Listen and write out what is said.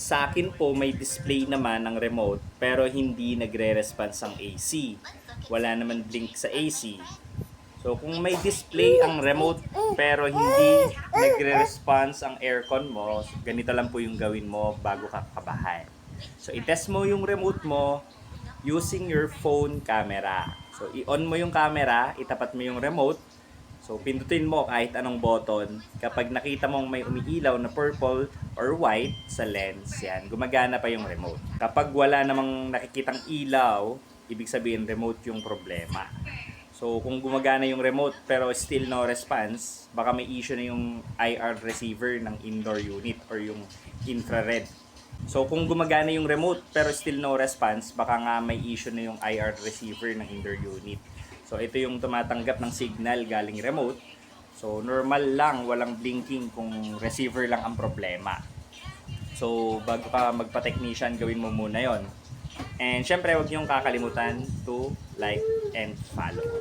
Sa akin po may display naman ng remote pero hindi nagre-response ang AC. Wala naman blink sa AC. So kung may display ang remote pero hindi nagre-response ang aircon mo, ganito lang po yung gawin mo bago ka kabahan. So i-test mo yung remote mo using your phone camera. So i-on mo yung camera, itapat mo yung remote. So pindutin mo kahit anong button. Kapag nakita mong may umiilaw na purple or white sa lens, yan, gumagana pa yung remote. Kapag wala namang nakikitang ilaw, ibig sabihin remote yung problema. So, kung gumagana yung remote pero still no response, baka may issue na yung IR receiver ng indoor unit or yung infrared. So, kung gumagana yung remote pero still no response, baka nga may issue na yung IR receiver ng indoor unit. So, ito yung tumatanggap ng signal galing remote. So, normal lang, walang blinking kung receiver lang ang problema. So, bago ka magpa-technician, gawin mo muna yon. And syempre, huwag niyong kakalimutan to like and follow.